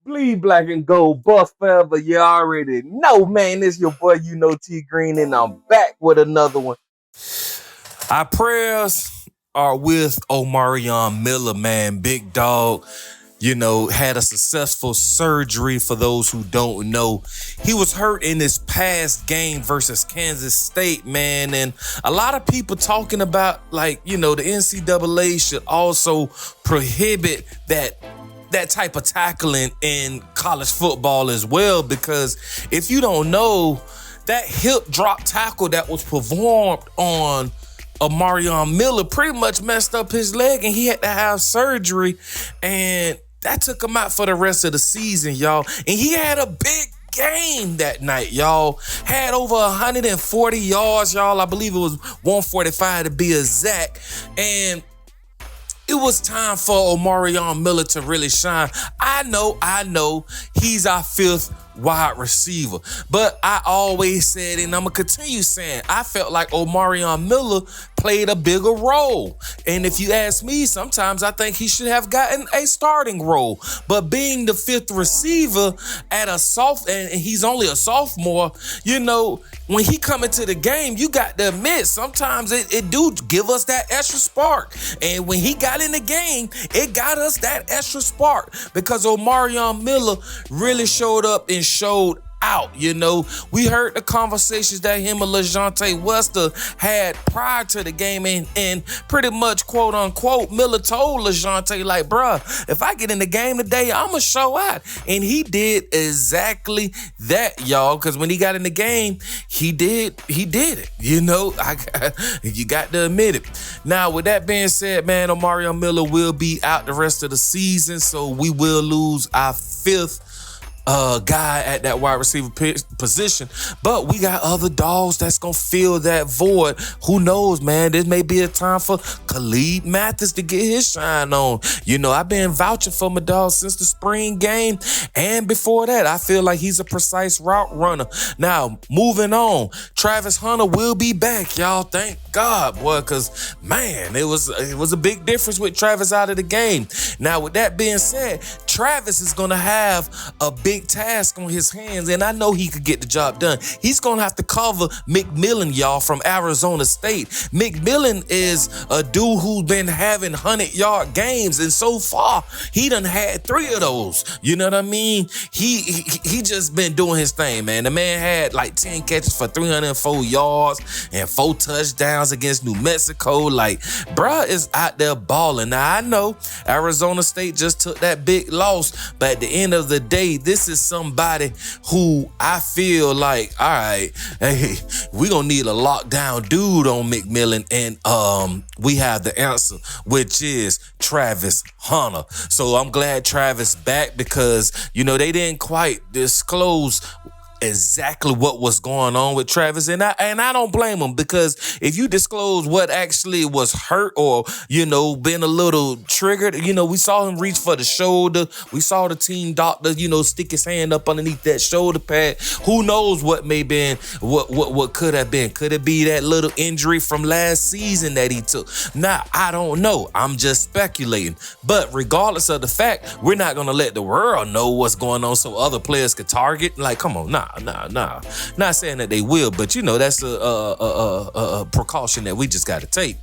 Bleed black and gold, buff forever. You already know, man. It's your boy, T Green, and I'm back with another one. Our prayers are with Omarion Miller, man. Big dog, had a successful surgery for those who don't know. He was hurt in this past game versus Kansas State, man. And a lot of people talking about, the NCAA should also prohibit that type of tackling in college football as well, because if you don't know, that hip drop tackle that was performed on Omarion Miller pretty much messed up his leg, and he had to have surgery, and that took him out for the rest of the season, y'all. And he had a big game that night, y'all. Had over 140 yards, y'all. I believe it was 145 to be exact. And it was time for Omarion Miller to really shine. I know, he's our fifth wide receiver. But I always said, and I'm going to continue saying, I felt like Omarion Miller played a bigger role. And if you ask me, sometimes I think he should have gotten a starting role. But being the fifth receiver at and he's only a sophomore, when he come into the game, you got to admit, sometimes it do give us that extra spark. And when he got in the game, it got us that extra spark because Omarion Miller really showed up and showed out. We heard the conversations that him and LeJohntay Wester had prior to the game, and pretty much, quote unquote, Miller told LeJohntay, like, bruh, if I get in the game today, I'ma show out. And he did exactly that, y'all, because when he got in the game, he did it. You got to admit it. Now, with that being said, man, Omarion Miller will be out the rest of the season, so we will lose our fifth guy at that wide receiver position, but we got other dogs that's gonna fill that void. Who knows, man? This may be a time for Khalid Mathis to get his shine on. I've been vouching for my dog since the spring game, and before that, I feel like he's a precise route runner. Now, moving on, Travis Hunter will be back, y'all. Thank God, boy, because man, it was a big difference with Travis out of the game. Now, with that being said, Travis is gonna have a big task on his hands, and I know he could get the job done. He's gonna have to cover McMillan, y'all, from Arizona State. McMillan is a dude who's been having 100-yard games, and so far he done had 3 of those. You know what I mean? He just been doing his thing, man. The man had like 10 catches for 304 yards and 4 touchdowns against New Mexico. Like, bruh is out there balling. Now, I know Arizona State just took that big loss, but at the end of the day, this is somebody who I feel like, all right, hey, we gonna need a lockdown dude on McMillan, and we have the answer, which is Travis Hunter. So I'm glad Travis back, because they didn't quite disclose exactly what was going on with Travis, and I don't blame him, because if you disclose what actually was hurt or been a little triggered, we saw him reach for the shoulder, we saw the team doctor stick his hand up underneath that shoulder pad. Who knows what may been what could have been? Could it be that little injury from last season that he took? Nah, I don't know. I'm just speculating. But regardless of the fact, we're not gonna let the world know what's going on so other players could target. Like, come on, nah. Not saying that they will, but that's a precaution that we just got to take.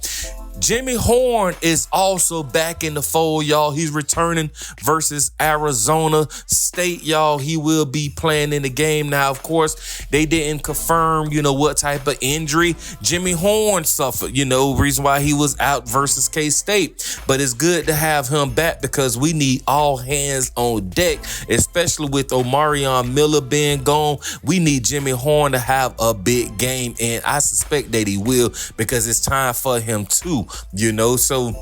Jimmy Horn is also back in the fold, y'all. He's returning versus Arizona State, y'all. He will be playing in the game. Now, of course, they didn't confirm, what type of injury Jimmy Horn suffered, reason why he was out versus K-State. But it's good to have him back, because we need all hands on deck, especially with Omarion Miller being gone. We need Jimmy Horn to have a big game, and I suspect that he will, because it's time for him too. So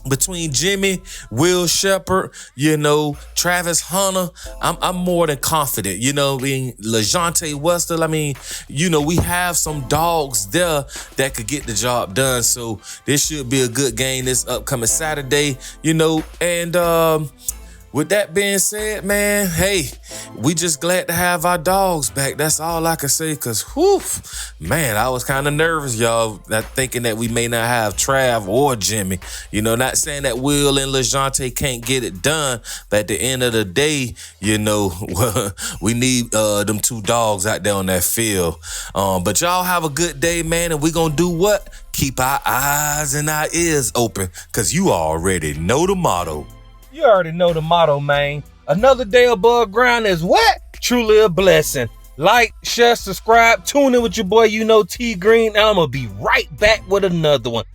between Jimmy, Will Shepherd, Travis Hunter, I'm more than confident. LeJohntay Wester, we have some dogs there that could get the job done. So this should be a good game this upcoming Saturday, and with that being said, man, hey, we just glad to have our dogs back. That's all I can say. Cause whew, man, I was kind of nervous, y'all, not thinking that we may not have Trav or Jimmy. You know, not saying that Will and LeJontay can't get it done, but at the end of the day, you know, we need them two dogs out there on that field. But y'all have a good day, man, and we gonna do what? Keep our eyes and our ears open, cause you already know the motto. You already know the motto, man. Another day above ground is what? Truly a blessing. Like, share, subscribe, tune in with your boy, T Green. I'm gonna be right back with another one.